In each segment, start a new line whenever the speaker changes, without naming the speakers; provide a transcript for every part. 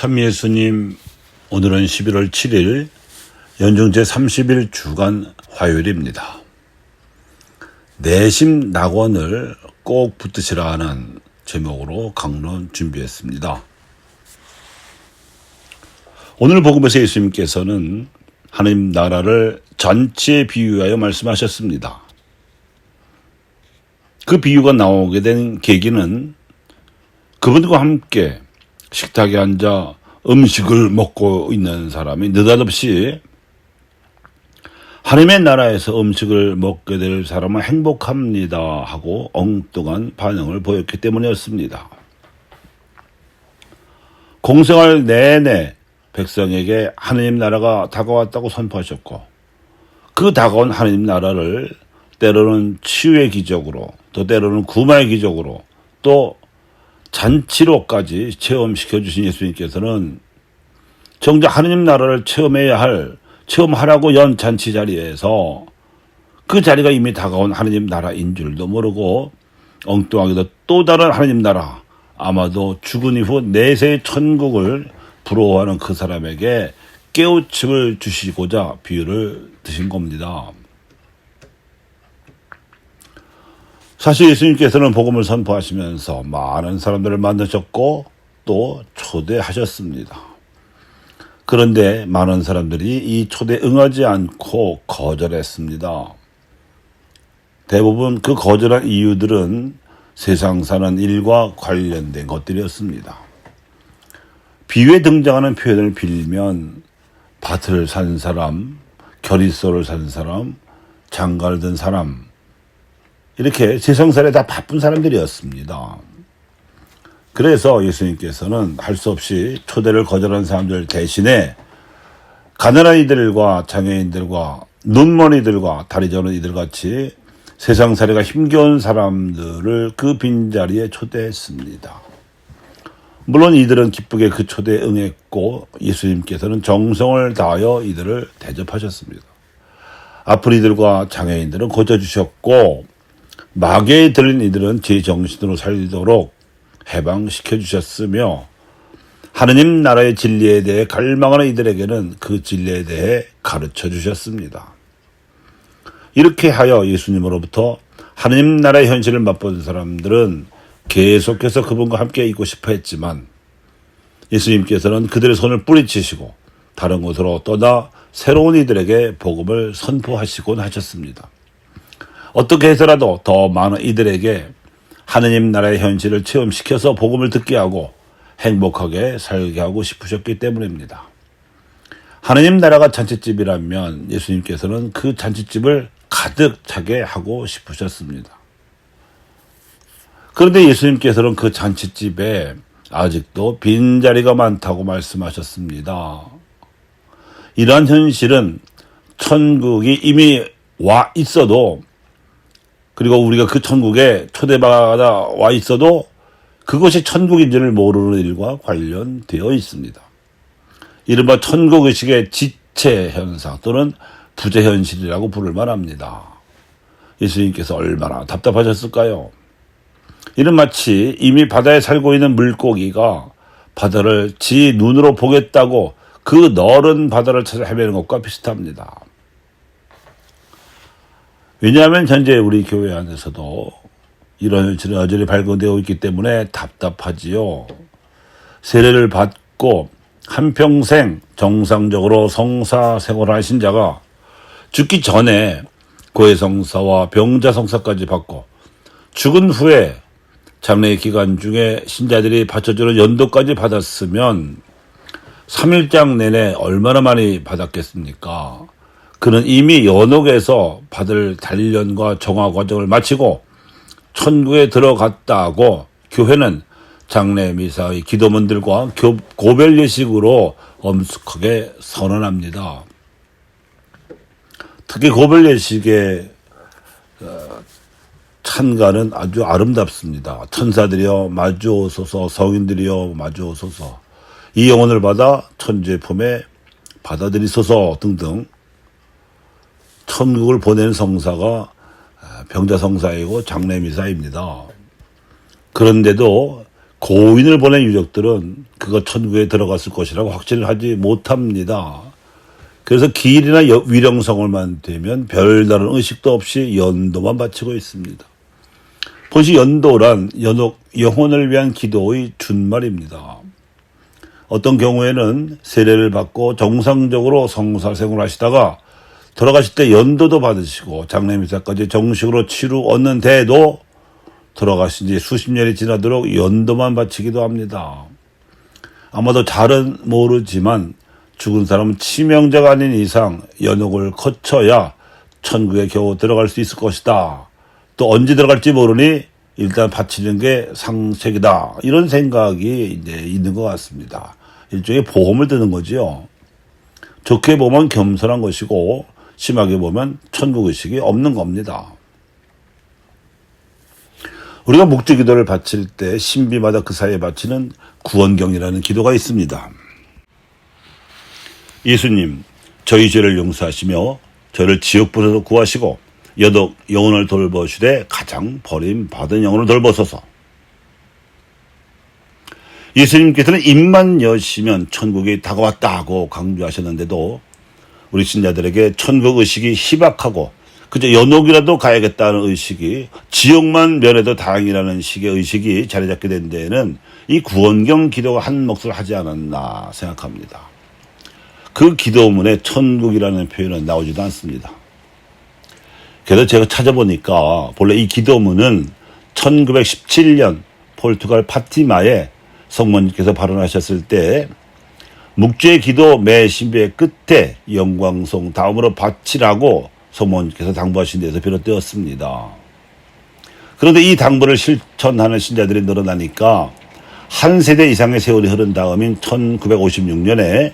참 예수님, 오늘은 11월 7일 연중 제30일 주간 화요일입니다. 내심 낙원을 꼭 붙드시라 하는 제목으로 강론 준비했습니다. 오늘 복음에서 예수님께서는 하나님 나라를 잔치에 비유하여 말씀하셨습니다. 그 비유가 나오게 된 계기는 그분과 함께 식탁에 앉아 음식을 먹고 있는 사람이 느닷없이 하나님의 나라에서 음식을 먹게 될 사람은 행복합니다 하고 엉뚱한 반응을 보였기 때문이었습니다. 공생활 내내 백성에게 하나님 나라가 다가왔다고 선포하셨고, 그 다가온 하나님 나라를 때로는 치유의 기적으로, 또 때로는 구마의 기적으로, 또 잔치로까지 체험시켜 주신 예수님께서는 정작 하나님 나라를 체험하라고 연 잔치 자리에서 그 자리가 이미 다가온 하나님 나라인 줄도 모르고 엉뚱하게도 또 다른 하나님 나라, 아마도 죽은 이후 내세의 천국을 부러워하는 그 사람에게 깨우침을 주시고자 비유를 드신 겁니다. 사실 예수님께서는 복음을 선포하시면서 많은 사람들을 만나셨고 또 초대하셨습니다. 그런데 많은 사람들이 이 초대에 응하지 않고 거절했습니다. 대부분 그 거절한 이유들은 세상 사는 일과 관련된 것들이었습니다. 비유에 등장하는 표현을 빌면 밭을 산 사람, 결의소를 산 사람, 장가를 든 사람, 이렇게 세상살에 다 바쁜 사람들이었습니다. 그래서 예수님께서는 할 수 없이 초대를 거절한 사람들 대신에 가난한 이들과 장애인들과 눈먼이들과 다리 저는 이들같이 세상살이가 힘겨운 사람들을 그 빈자리에 초대했습니다. 물론 이들은 기쁘게 그 초대에 응했고 예수님께서는 정성을 다하여 이들을 대접하셨습니다. 아픈 이들과 장애인들은 고쳐주셨고 마귀에 들린 이들은 제정신으로 살도록 해방시켜 주셨으며, 하느님 나라의 진리에 대해 갈망하는 이들에게는 그 진리에 대해 가르쳐 주셨습니다. 이렇게 하여 예수님으로부터 하느님 나라의 현실을 맛본 사람들은 계속해서 그분과 함께 있고 싶어 했지만 예수님께서는 그들의 손을 뿌리치시고 다른 곳으로 떠나 새로운 이들에게 복음을 선포하시곤 하셨습니다. 어떻게 해서라도 더 많은 이들에게 하느님 나라의 현실을 체험시켜서 복음을 듣게 하고 행복하게 살게 하고 싶으셨기 때문입니다. 하느님 나라가 잔치집이라면 예수님께서는 그 잔치집을 가득 차게 하고 싶으셨습니다. 그런데 예수님께서는 그 잔치집에 아직도 빈자리가 많다고 말씀하셨습니다. 이러한 현실은 천국이 이미 와 있어도, 그리고 우리가 그 천국에 초대받아 와 있어도 그것이 천국인지를 모르는 일과 관련되어 있습니다. 이른바 천국의식의 지체 현상 또는 부재 현실이라고 부를 만합니다. 예수님께서 얼마나 답답하셨을까요? 이는 마치 이미 바다에 살고 있는 물고기가 바다를 지 눈으로 보겠다고 그 넓은 바다를 찾아 헤매는 것과 비슷합니다. 왜냐하면 현재 우리 교회 안에서도 이런 현실은 여전히 발견되어 있기 때문에 답답하지요. 세례를 받고 한평생 정상적으로 성사 생활을 하신 자가 죽기 전에 고해성사와 병자성사까지 받고 죽은 후에 장례 기간 중에 신자들이 바쳐주는 연도까지 받았으면 3일장 내내 얼마나 많이 받았겠습니까? 그는 이미 연옥에서 받을 단련과 정화 과정을 마치고 천국에 들어갔다고 교회는 장례 미사의 기도문들과 고별 예식으로 엄숙하게 선언합니다. 특히 고별 예식의 찬가는 아주 아름답습니다. 천사들이여 마주오소서, 성인들이여 마주오소서, 이 영혼을 받아 천주의 품에 받아들이소서 등등 천국을 보내는 성사가 병자성사이고 장례미사입니다. 그런데도 고인을 보낸 유족들은 그거 천국에 들어갔을 것이라고 확신을 하지 못합니다. 그래서 기일이나 위령성을만 되면 별다른 의식도 없이 연도만 바치고 있습니다. 본시 연도란 영혼을 위한 기도의 준말입니다. 어떤 경우에는 세례를 받고 정상적으로 성사생활을 하시다가 돌아가실 때 연도도 받으시고 장례미사까지 정식으로 치루었는데도 돌아가신 지 수십 년이 지나도록 연도만 바치기도 합니다. 아마도 잘은 모르지만 죽은 사람은 치명자가 아닌 이상 연옥을 거쳐야 천국에 겨우 들어갈 수 있을 것이다. 또 언제 들어갈지 모르니 일단 바치는 게 상책이다. 이런 생각이 이제 있는 것 같습니다. 일종의 보험을 드는 거지요. 좋게 보면 겸손한 것이고 심하게 보면 천국의식이 없는 겁니다. 우리가 묵주기도를 바칠 때 신비마다 그 사이에 바치는 구원경이라는 기도가 있습니다. 예수님, 저희 죄를 용서하시며 저를 지옥불에서 구하시고 여독 영혼을 돌보시되 가장 버림받은 영혼을 돌보소서. 예수님께서는 입만 여시면 천국이 다가왔다고 강조하셨는데도 우리 신자들에게 천국 의식이 희박하고 그저 연옥이라도 가야겠다는 의식이 지옥만 면해도 다행이라는 식의 의식이 자리 잡게 된 데에는 이 구원경 기도가 한 몫을 하지 않았나 생각합니다. 그 기도문에 천국이라는 표현은 나오지도 않습니다. 그래서 제가 찾아보니까 본래 이 기도문은 1917년 포르투갈 파티마에 성모님께서 발언하셨을 때 묵주의 기도 매 신비의 끝에 영광송 다음으로 바치라고 성모님께서 당부하신 데서 비롯되었습니다. 그런데 이 당부를 실천하는 신자들이 늘어나니까 한 세대 이상의 세월이 흐른 다음인 1956년에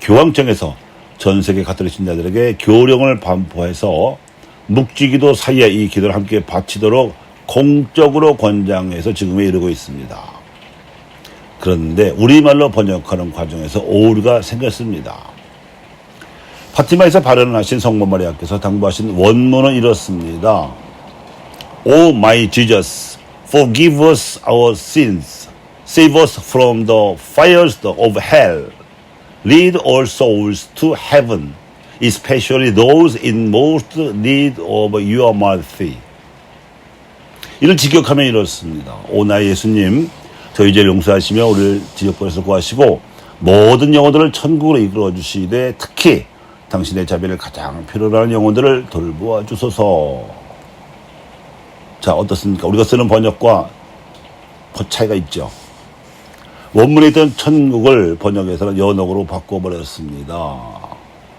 교황청에서 전 세계 가톨릭 신자들에게 교령을 반포해서 묵주기도 사이에 이 기도를 함께 바치도록 공적으로 권장해서 지금에 이르고 있습니다. 그런데 우리말로 번역하는 과정에서 오류가 생겼습니다. 파티마에서 발언을 하신 성모 마리아께서 당부하신 원문은 이렇습니다. O my Jesus, forgive us our sins, save us from the fires of hell, lead all souls to heaven, especially those in most need of your mercy. 이를 직역하면 이렇습니다. 오 나의 예수님, 저희 죄를 용서하시며 우리를 지옥불에서 구하시고 모든 영혼들을 천국으로 이끌어 주시되 특히 당신의 자비를 가장 필요로 하는 영혼들을 돌보아 주소서. 자, 어떻습니까? 우리가 쓰는 번역과 차이가 있죠. 원문에 있던 천국을 번역해서는 연옥으로 바꿔버렸습니다.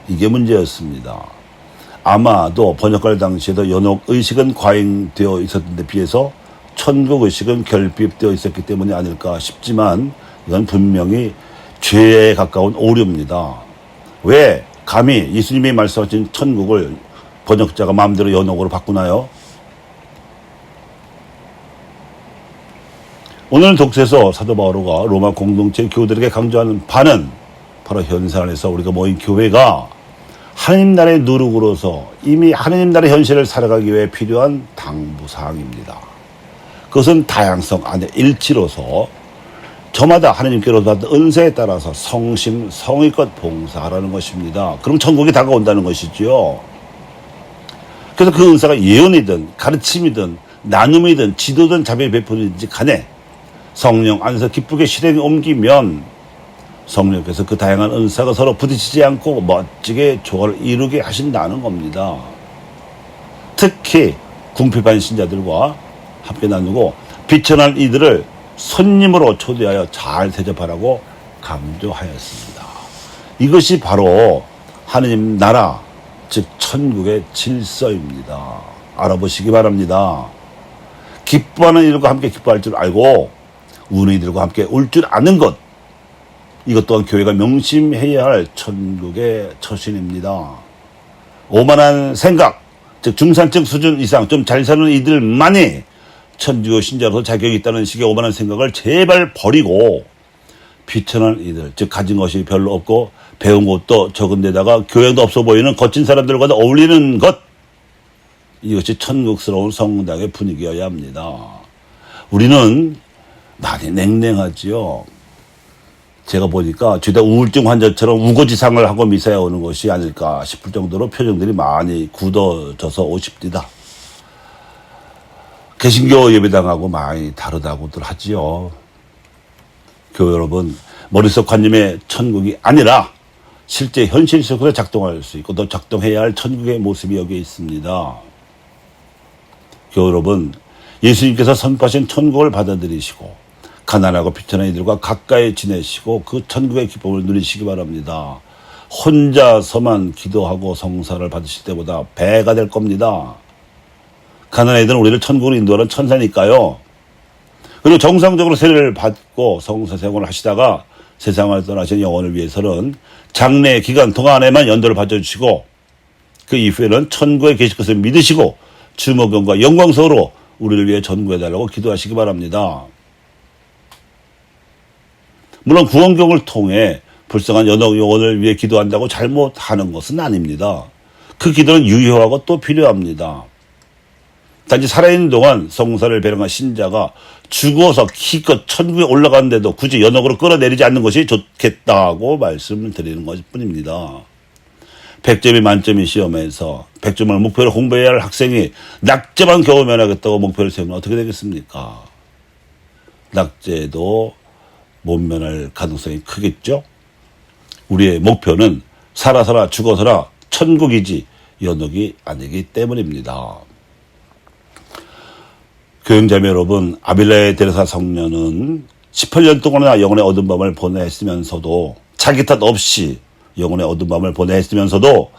이게 문제였습니다. 아마도 번역할 당시에도 연옥 의식은 과잉되어 있었던 데 비해서 천국 의식은 결핍되어 있었기 때문이 아닐까 싶지만 이건 분명히 죄에 가까운 오류입니다. 왜 감히 예수님이 말씀하신 천국을 번역자가 마음대로 연옥으로 바꾸나요? 오늘 독서에서 사도 바오로가 로마 공동체 교우들에게 강조하는 바는 바로 현세 안에서 우리가 모인 교회가 하나님 나라의 누룩으로서 이미 하나님 나라의 현실을 살아가기 위해 필요한 당부사항입니다. 그것은 다양성 안에 일치로서 저마다 하나님께로부터 받은 은사에 따라서 성심 성의껏 봉사하라는 것입니다. 그럼 천국이 다가온다는 것이죠. 그래서 그 은사가 예언이든 가르침이든 나눔이든 지도든 자비의 베풀이든지 간에 성령 안에서 기쁘게 실행에 옮기면 성령께서 그 다양한 은사가 서로 부딪히지 않고 멋지게 조화를 이루게 하신다는 겁니다. 특히 궁핍한 신자들과 함께 나누고 비천한 이들을 손님으로 초대하여 잘 대접하라고 강조하였습니다. 이것이 바로 하느님 나라, 즉 천국의 질서입니다. 알아보시기 바랍니다. 기뻐하는 이들과 함께 기뻐할 줄 알고 우는 이들과 함께 울 줄 아는 것, 이것 또한 교회가 명심해야 할 천국의 처신입니다. 오만한 생각, 즉 중산층 수준 이상 좀 잘 사는 이들만이 천주교 신자로서 자격이 있다는 식의 오만한 생각을 제발 버리고 비천한 이들, 즉 가진 것이 별로 없고 배운 것도 적은 데다가 교양도 없어 보이는 거친 사람들과도 어울리는 것, 이것이 천국스러운 성당의 분위기여야 합니다. 우리는 많이 냉랭하지요. 제가 보니까 죄다 우울증 환자처럼 우거지상을 하고 미사에 오는 것이 아닐까 싶을 정도로 표정들이 많이 굳어져서 오십니다. 개신교 예배당하고 많이 다르다고들 하지요. 교회 여러분, 머릿속 관념의 천국이 아니라 실제 현실 속에서 작동할 수 있고 또 작동해야 할 천국의 모습이 여기에 있습니다. 교회 여러분, 예수님께서 선포하신 천국을 받아들이시고 가난하고 비천한 이들과 가까이 지내시고 그 천국의 기쁨을 누리시기 바랍니다. 혼자서만 기도하고 성사를 받으실 때보다 배가 될 겁니다. 가난한 이들은 우리를 천국으로 인도하는 천사니까요. 그리고 정상적으로 세례를 받고 성사 생활을 하시다가 세상을 떠나신 영혼을 위해서는 장래 기간 동안에만 연도를 받아주시고 그 이후에는 천국에 계실 것을 믿으시고 주목경과 영광스러로 우리를 위해 전구해달라고 기도하시기 바랍니다. 물론 구원경을 통해 불쌍한 연옥 영혼을 위해 기도한다고 잘못하는 것은 아닙니다. 그 기도는 유효하고 또 필요합니다. 단지 살아있는 동안 성사를 배령한 신자가 죽어서 기껏 천국에 올라가는데도 굳이 연옥으로 끌어내리지 않는 것이 좋겠다고 말씀을 드리는 것뿐입니다. 100점이 만점인 시험에서 100점을 목표로 공부해야 할 학생이 낙제만 겨우 면하겠다고 목표를 세우면 어떻게 되겠습니까? 낙제도 못 면할 가능성이 크겠죠? 우리의 목표는 살아서나 죽어서나 천국이지 연옥이 아니기 때문입니다. 교행자매 여러분, 아빌라의 데레사 성녀는 18년 동안이나 영혼의 어두운 밤을 보내했으면서도 자기 탓 없이 영혼의 어두운 밤을 보내했으면서도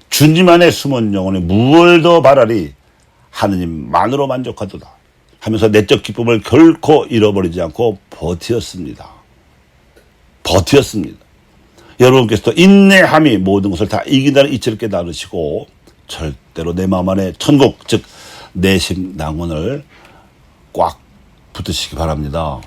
주님 안에 숨은 영혼이 무얼 더 바라리 하느님만으로 만족하도다 하면서 내적 기쁨을 결코 잃어버리지 않고 버티었습니다. 여러분께서도 인내함이 모든 것을 다 이긴다는 이치를 깨달으시고 절대로 내 마음 안에 천국 즉 내심 낭원을 꽉 붙으시기 바랍니다.